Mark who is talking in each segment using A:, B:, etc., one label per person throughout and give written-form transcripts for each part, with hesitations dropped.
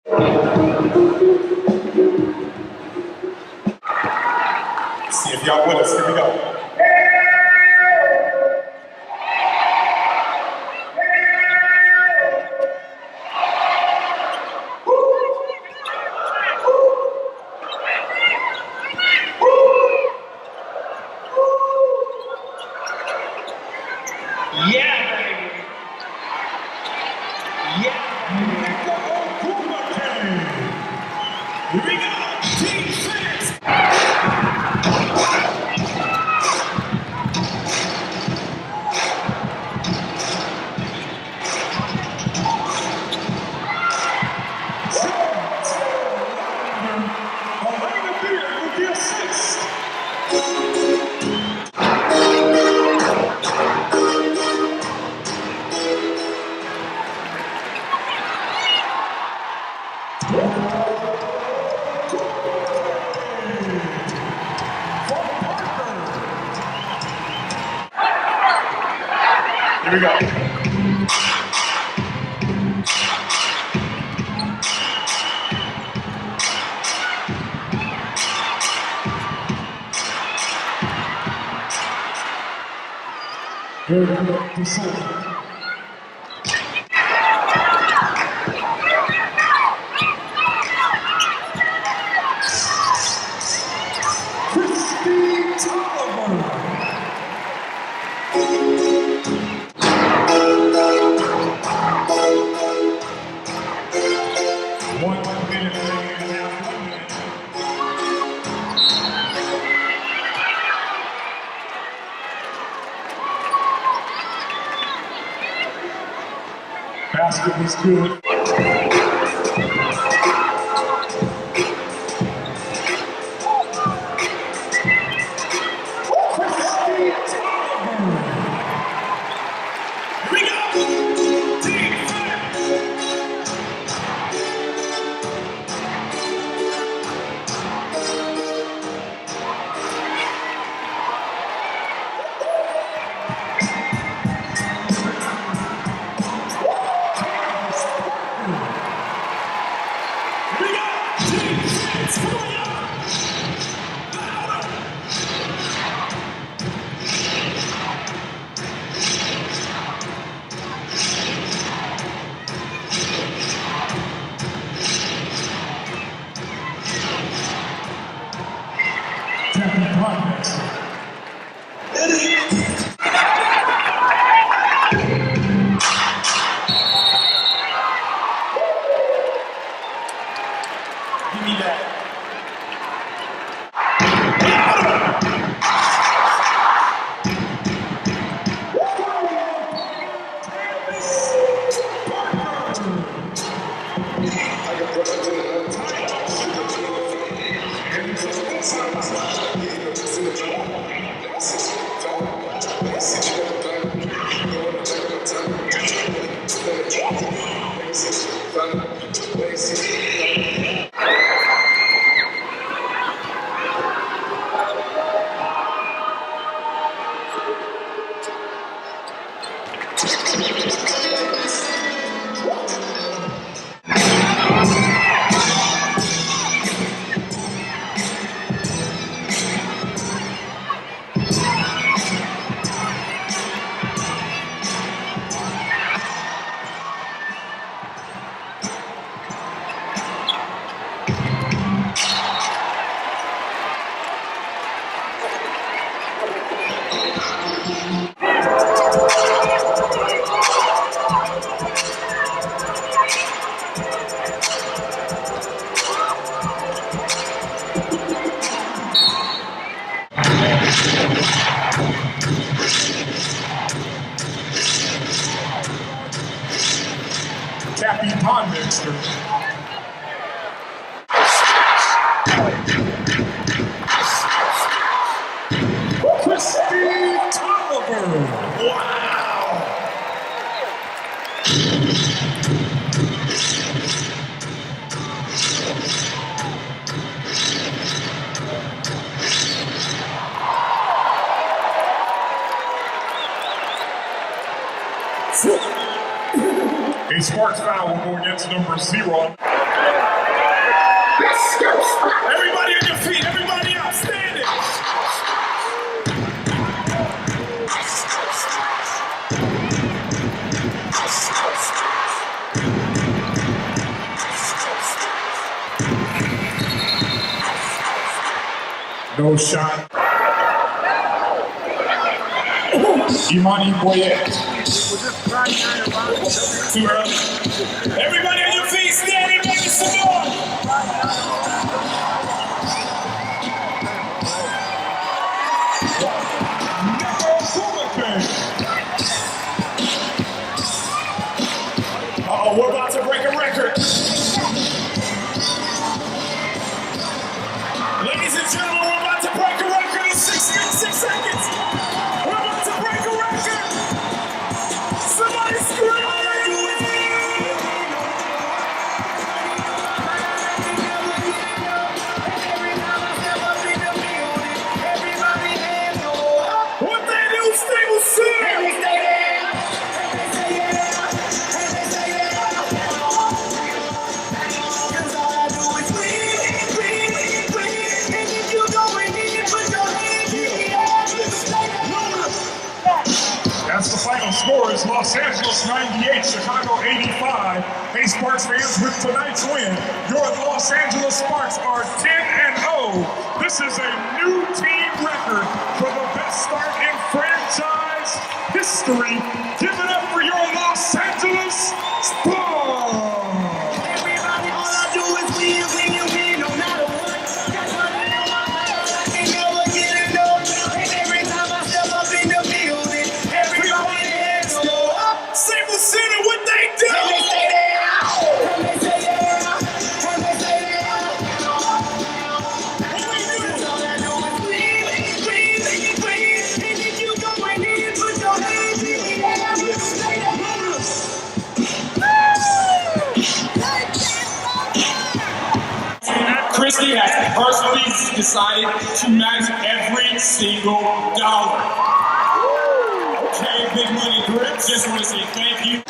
A: See if y'all with us. Here we go. Yeah, baby. Yeah. Nneka Ogwumike. Here we go. Team 6. With the assist. Here we go. Very good decision. Basket was good. Give me that. Cappy Pondmixer. Christine Tolliver. Wow. A Sparks foul will go against number 0. Everybody on your feet, everybody outstanding. No shot. Imani Boyette. Too early. Everybody on your feet, standing, make it some more. Nneka Ogwumike. Uh-oh, we're about to break a record. Ladies and gentlemen, we're about to break a record in 6 seconds. We're about to break a record. Somebody scream. What they do, stay with Sam. That's the final score is Los Angeles 98, Chicago 85. Hey, Sparks fans, with tonight's win, your Los Angeles Sparks are 10-0. This is a new team record for the best start in franchise history. Give it up for your Los Angeles Sparks. Everybody, all I do is win, no matter what. That's what I can never get enough. And every time I step up in the building, everybody hands go up. Same with Center, what they do. And they say that. And they say that. And they say that. What we do? All I do is win. And if you going in, put your hands in the air. Say that. Christy has personally decided to match every single dollar. Okay, big money grips. Just want to say thank you.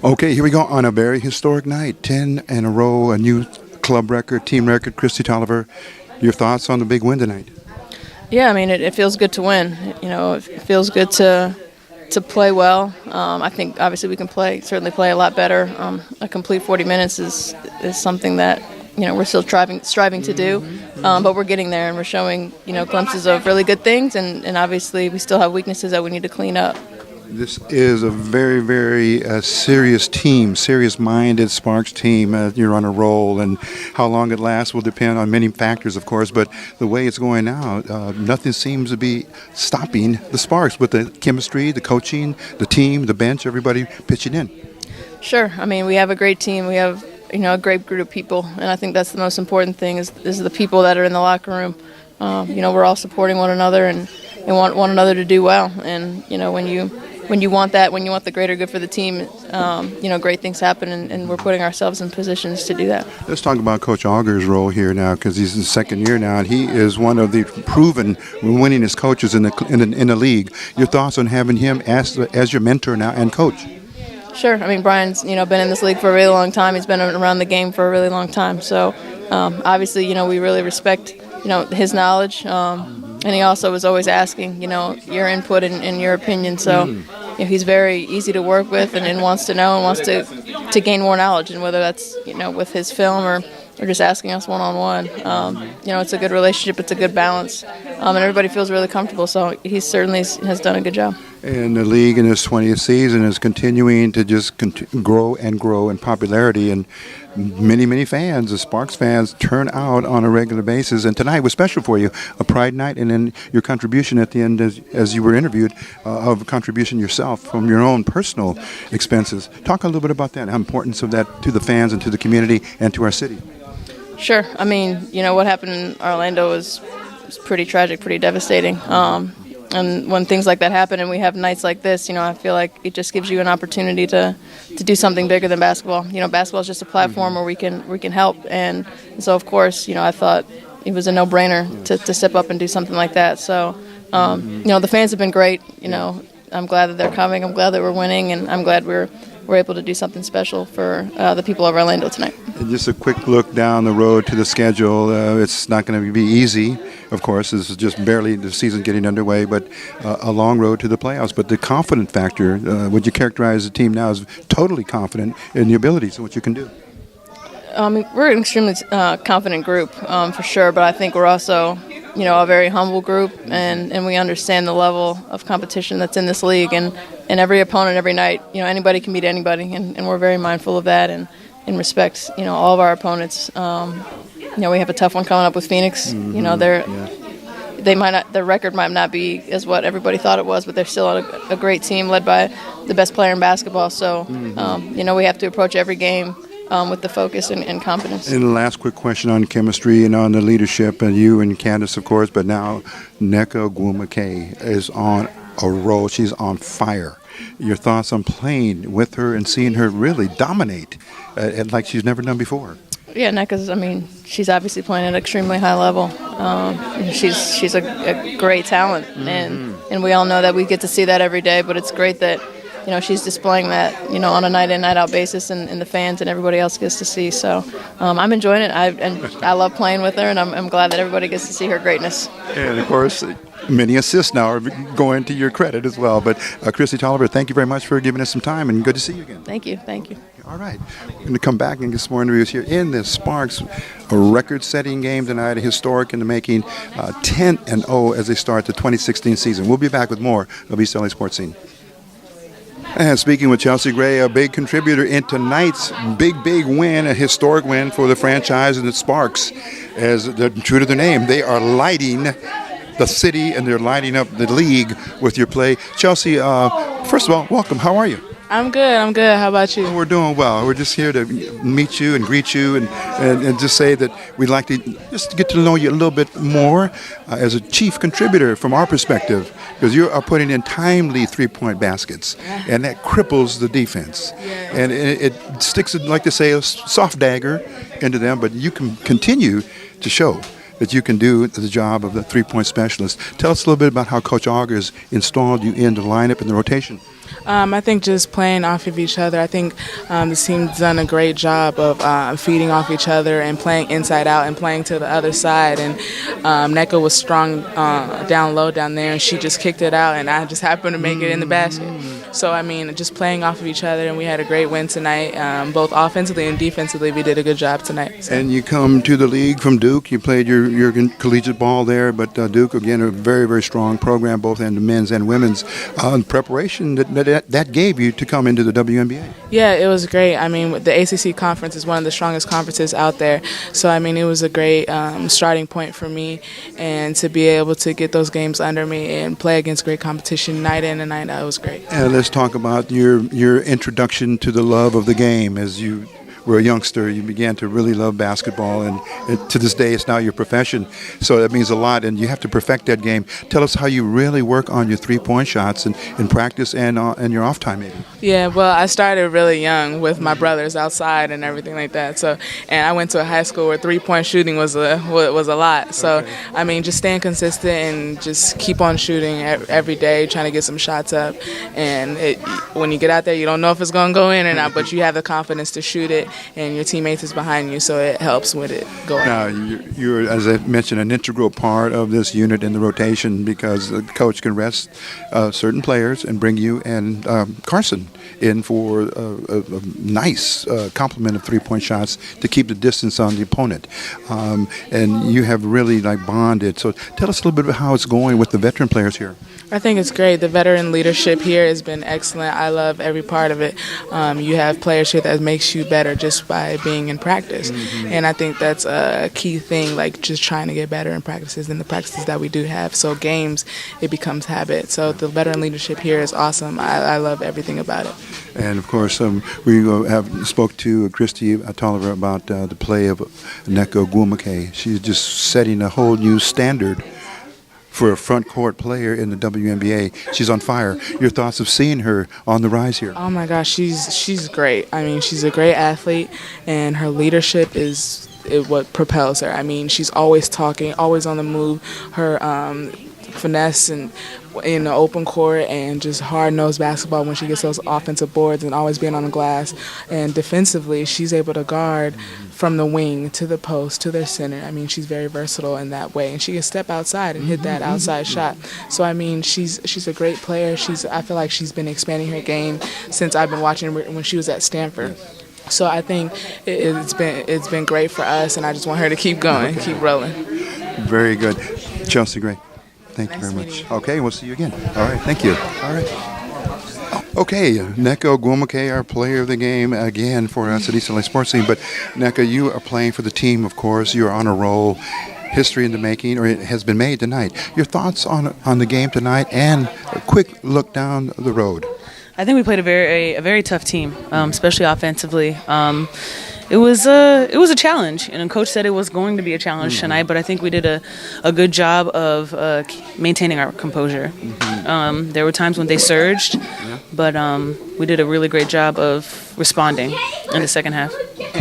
B: Okay, here we go on a very historic night. 10 in a row, a new club record, team record. Christy Tolliver, your thoughts on the big win tonight?
C: Yeah, I mean, it feels good to win. You know, it feels good to play well. I think obviously we can certainly play a lot better. A complete 40 minutes is something that, you know, we're still striving to do, but we're getting there and we're showing, you know, glimpses of really good things, and obviously we still have weaknesses that we need to clean up.
B: This is a very, very serious team, serious-minded Sparks team. You're on a roll, and how long it lasts will depend on many factors, of course, but the way it's going now, nothing seems to be stopping the Sparks with the chemistry, the coaching, the team, the bench, everybody pitching in.
C: Sure. I mean, we have a great team. We have, you know, a great group of people, and I think that's the most important thing is the people that are in the locker room. You know, we're all supporting one another and want one another to do well, and, you know, when you want that, when you want the greater good for the team, you know, great things happen, and we're putting ourselves in positions to do that.
B: Let's talk about Coach Auger's role here now, because he's in the second year now, and he is one of the proven winningest coaches in the league. Your thoughts on having him as your mentor now and coach?
C: Sure. I mean, Brian's, you know, been in this league for a really long time. He's been around the game for a really long time. So, obviously, you know, we really respect, you know, his knowledge. And he also was always asking, you know, your input and your opinion. So, you know, he's very easy to work with and wants to know and wants to gain more knowledge. And whether that's, you know, with his film or just asking us one-on-one, you know, it's a good relationship. It's a good balance. And everybody feels really comfortable. So he certainly has done a good job.
B: And the league in its 20th season is continuing to just grow in popularity, and many fans, the Sparks fans, turn out on a regular basis. And tonight was special for you, a Pride night, and then your contribution at the end, as you were interviewed, of a contribution yourself from your own personal expenses. Talk a little bit about that, the importance of that to the fans and to the community and to our city.
C: Sure. I mean, you know, what happened in Orlando was pretty tragic, pretty devastating. And when things like that happen and we have nights like this, you know, I feel like it just gives you an opportunity to do something bigger than basketball. You know, basketball is just a platform where we can help. And so, of course, you know, I thought it was a no-brainer to step up and do something like that. So, you know, the fans have been great. You know, I'm glad that they're coming. I'm glad that we're winning, and I'm glad we're able to do something special for the people of Orlando tonight.
B: And just a quick look down the road to the schedule. It's not going to be easy, of course. This is just barely the season getting underway, but a long road to the playoffs. But the confident factor, would you characterize the team now as totally confident in the abilities and what you can do?
C: We're an extremely confident group, for sure, but I think we're also, a very humble group, and we understand the level of competition that's in this league, and every opponent every night, anybody can beat anybody, and we're very mindful of that and respect, all of our opponents. We have a tough one coming up with Phoenix. They might not, their record might not be as what everybody thought it was, but they're still a great team led by the best player in basketball. So, we have to approach every game with the focus and confidence.
B: And the last quick question on chemistry and on the leadership, and you and Candace, of course, but now Nneka Ogwumike is on a roll. She's on fire. Your thoughts on playing with her and seeing her really dominate like she's never done before?
C: Yeah, Nneka's, she's obviously playing at an extremely high level. She's a great talent, and we all know that we get to see that every day, but it's great that she's displaying that, on a night-in, night-out basis, and the fans and everybody else gets to see. So I'm enjoying it. I love playing with her, and I'm glad that everybody gets to see her greatness.
B: And, of course, many assists now are going to your credit as well. But, Christy Tolliver, thank you very much for giving us some time, and good to see you again.
C: Thank you.
B: All right. We're going to come back and get some more interviews here in the Sparks. A record-setting game tonight, a historic in the making, 10-0 as they start the 2016 season. We'll be back with more of East LA Sports Scene. And speaking with Chelsea Gray, a big contributor in tonight's big win, a historic win for the franchise and the Sparks. As they're true to their name, they are lighting the city and they're lighting up the league with your play. Chelsea, first of all, welcome. How are you?
D: I'm good. How about you?
B: We're doing well. We're just here to meet you and greet you and just say that we'd like to just get to know you a little bit more as a chief contributor from our perspective, because you are putting in timely three-point baskets, and that cripples the defense.
D: Yeah.
B: And it sticks, like they say, a soft dagger into them, but you can continue to show that you can do the job of the three-point specialist. Tell us a little bit about how Coach Auger has installed you in the lineup and the rotation.
D: I think just playing off of each other. I think this team's done a great job of feeding off each other and playing inside out and playing to the other side. And Nneka was strong down low down there, and she just kicked it out, and I just happened to make it in the basket. So, just playing off of each other, and we had a great win tonight. Both offensively and defensively, we did a good job tonight. So.
B: And you come to the league from Duke. You played your collegiate ball there, but Duke, again, a very, very strong program, both in the men's and women's. Preparation that gave you to come into the WNBA.
D: Yeah, it was great. The ACC conference is one of the strongest conferences out there. So, it was a great starting point for me, and to be able to get those games under me and play against great competition night in and night out, it was great.
B: And let's talk about your introduction to the love of the game. As you were a youngster, you began to really love basketball, and to this day it's now your profession. So that means a lot, and you have to perfect that game. Tell us how you really work on your three-point shots in practice and your off time, maybe.
D: Yeah, well, I started really young with my brothers outside and everything like that. So, and I went to a high school where three-point shooting was a lot. So, okay. Just staying consistent and just keep on shooting every day, trying to get some shots up. And when you get out there, you don't know if it's going to go in or not, but you have the confidence to shoot it, and your teammates is behind you, so it helps with it going.
B: Now, you're, as I mentioned, an integral part of this unit in the rotation, because the coach can rest certain players and bring you and Carson in for a nice complement of three-point shots to keep the distance on the opponent. And you have really bonded. So tell us a little bit about how it's going with the veteran players here.
D: I think it's great. The veteran leadership here has been excellent. I love every part of it. You have players here that makes you better just by being in practice. Mm-hmm. And I think that's a key thing, just trying to get better in practices and the practices that we do have. So games, it becomes habit. So the veteran leadership here is awesome. I love everything about it.
B: And, of course, we have spoke to Christy Tolliver about the play of Nneka Ogwumike. She's just setting a whole new standard for a front court player in the WNBA. She's on fire. Your thoughts of seeing her on the rise here?
D: Oh my gosh, she's great. She's a great athlete, and her leadership is what propels her. I mean, she's always talking, always on the move. Her finesse and in the open court and just hard-nosed basketball when she gets those offensive boards and always being on the glass. And defensively, she's able to guard from the wing to the post to their center. I mean, she's very versatile in that way, and she can step outside and hit that outside shot. So I mean, she's a great player. I feel like she's been expanding her game since I've been watching her when she was at Stanford. So I think it's been great for us, and I just want her to keep going, keep rolling.
B: Very good. Chelsea, great. Thank you very much. Okay, we'll see you again. All right, thank you. All right. Okay, Nneka Ogwumike, our player of the game again for us at East LA Sports Team. But Nneka, you are playing for the team, of course. You are on a roll. History in the making, or it has been made tonight. Your thoughts on the game tonight, and a quick look down the road.
E: I think we played a very tough team, especially offensively. It was a challenge, and Coach said it was going to be a challenge tonight. But I think we did a good job of maintaining our composure. There were times when they surged, but we did a really great job of responding in the second half.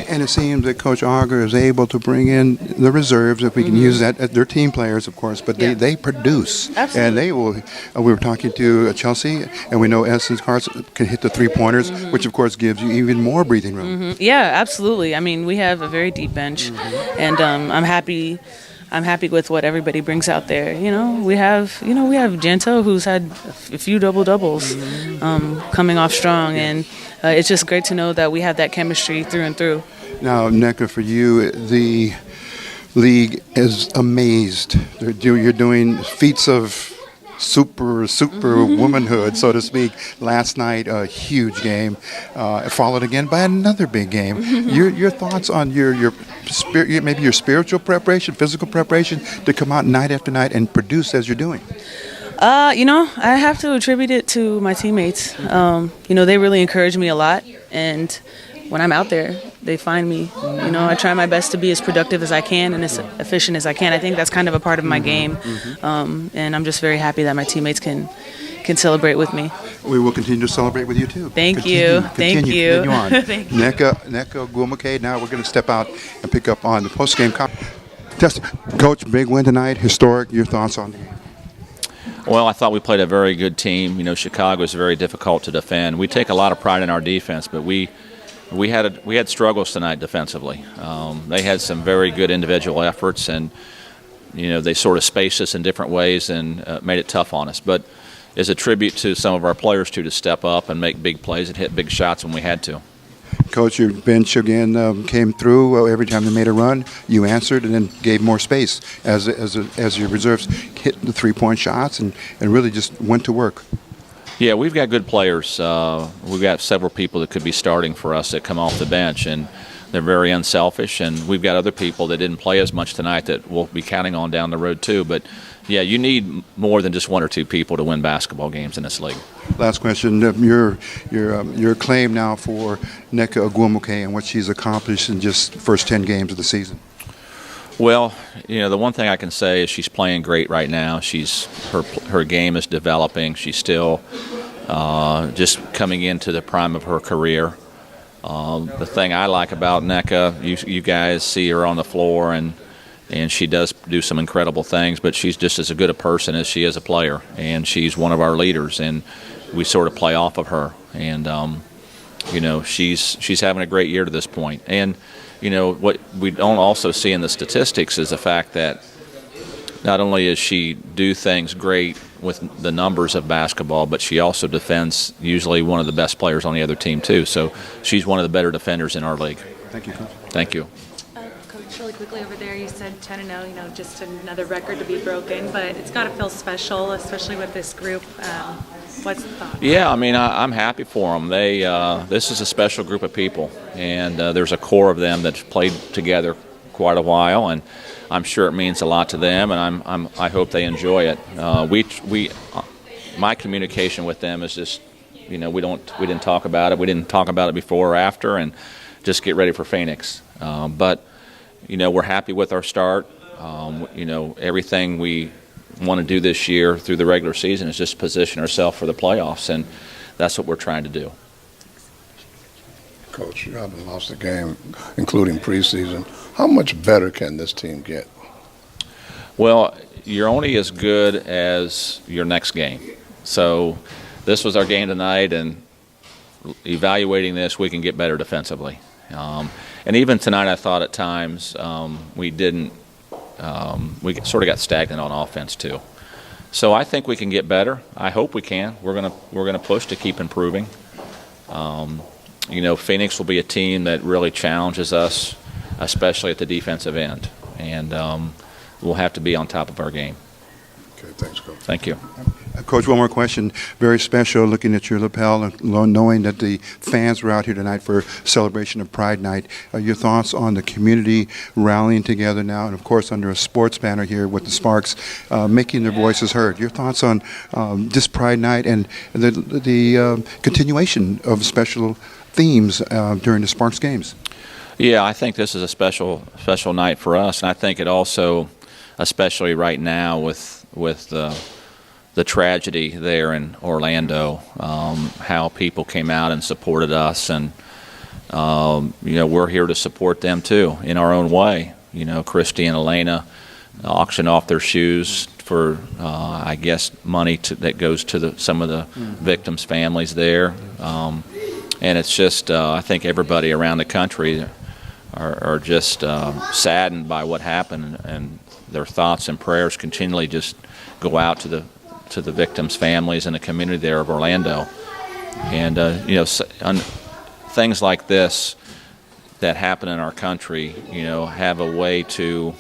B: And it seems that Coach Auger is able to bring in the reserves, if we can use that. They're team players, of course, but they produce.
E: Absolutely.
B: And they will. We were talking to Chelsea, and we know Essence Carson can hit the three-pointers, which, of course, gives you even more breathing room.
E: Yeah, absolutely. I mean, we have a very deep bench, and I'm happy with what everybody brings out there. We have Janto, who's had a few double-doubles coming off strong, and it's just great to know that we have that chemistry through and through.
B: Now, Nneka, for you, the league is amazed. You're doing feats of super womanhood, so to speak. Last night, a huge game, followed again by another big game. Your thoughts on your spirit, maybe your spiritual preparation, physical preparation to come out night after night and produce as you're doing?
E: I have to attribute it to my teammates. They really encourage me a lot, and when I'm out there, they find me. I try my best to be as productive as I can and as efficient as I can. I think that's kind of a part of my game, and I'm just very happy that my teammates can celebrate with me.
B: We will continue to celebrate with you too.
E: Thank you.
B: Continue on.
E: Thank you.
B: Nneka Ogwumike. Now we're going to step out and pick up on the post-game test. Coach, big win tonight, historic. Your thoughts on the game?
F: Well, I thought we played a very good team. Chicago is very difficult to defend. We take a lot of pride in our defense, but we had struggles tonight defensively. They had some very good individual efforts, and they sort of spaced us in different ways and made it tough on us. But as a tribute to some of our players to step up and make big plays and hit big shots when we had to.
B: Coach, your bench again came through. Every time they made a run, you answered and then gave more space as your reserves hit the three-point shots and really just went to work.
F: Yeah, we've got good players. We've got several people that could be starting for us that come off the bench, and they're very unselfish. And we've got other people that didn't play as much tonight that we'll be counting on down the road too. But yeah, you need more than just one or two people to win basketball games in this league.
B: Last question: your claim now for Nneka Ogwumike and what she's accomplished in just the first 10 games of the season.
F: Well, the one thing I can say is she's playing great right now. Her game is developing. She's still just coming into the prime of her career. The thing I like about Nneka, you guys see her on the floor, and she does do some incredible things, but she's just as good a person as she is a player, and she's one of our leaders, and we sort of play off of her. And she's having a great year to this point. And what we don't also see in the statistics is the fact that not only does she do things great with the numbers of basketball, but she also defends usually one of the best players on the other team too. So she's one of the better defenders in our league.
B: Thank you, Coach.
F: Thank you.
G: Coach, really quickly over there, you said 10-0, just another record to be broken, but it's got to feel special, especially with this group. What's the thought? Yeah,
F: I'm happy for them. This is a special group of people, and there's a core of them that's played together quite a while, and I'm sure it means a lot to them, and I hope they enjoy it. My communication with them is just, we didn't talk about it. We didn't talk about it before or after, and just get ready for Phoenix. But we're happy with our start. Everything we want to do this year through the regular season is just position ourselves for the playoffs, and that's what we're trying to do.
H: Coach, you haven't lost a game, including preseason. How much better can this team get?
F: Well, you're only as good as your next game. So this was our game tonight, and evaluating this, we can get better defensively. And even tonight, I thought at times we sort of got stagnant on offense too. So I think we can get better. I hope we can. We're gonna push to keep improving. Phoenix will be a team that really challenges us, especially at the defensive end, and we'll have to be on top of our game.
H: Okay, thanks, Coach.
F: Thank you.
B: Coach, one more question. Very special looking at your lapel and knowing that the fans were out here tonight for celebration of Pride Night. Your thoughts on the community rallying together now, and of course under a sports banner here with the Sparks making their voices heard. Your thoughts on this Pride Night and the continuation of special themes during the Sparks games?
F: Yeah, I think this is a special night for us, and I think it also, especially right now with the tragedy there in Orlando, how people came out and supported us, and we're here to support them too in our own way. Christy and Elena auction off their shoes for I guess money that goes to some of the victims' families there, and it's just I think everybody around the country are just saddened by what happened, and their thoughts and prayers continually just go out to the victims' families and the community there of Orlando. And things like this that happen in our country, have a way to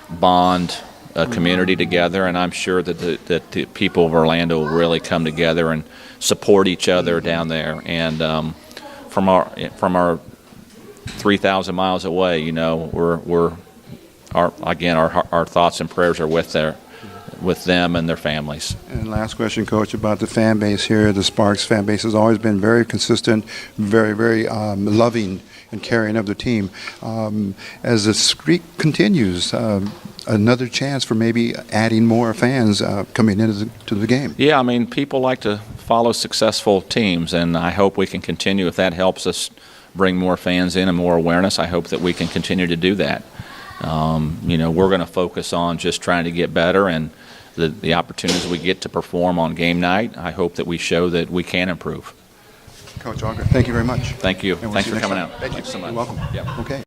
F: bond a community together, and I'm sure that the people of Orlando will really come together and support each other down there. And from our 3,000 miles away, our thoughts and prayers are with them and their families. And
B: last question, Coach, about the fan base here. The Sparks fan base has always been very consistent, very, very loving and caring of the team. As the streak continues, another chance for maybe adding more fans coming into the game.
F: Yeah, I mean, people like to follow successful teams, and I hope we can continue. If that helps us bring more fans in and more awareness, I hope that we can continue to do that. We're going to focus on just trying to get better, and the opportunities we get to perform on game night, I hope that we show that we can improve.
B: Coach Auger, thank you very much.
F: Thank you.
B: We'll
F: Thanks
B: see
F: for coming
B: time.
F: out. Thanks so much.
B: You're welcome.
F: Yeah.
B: Okay.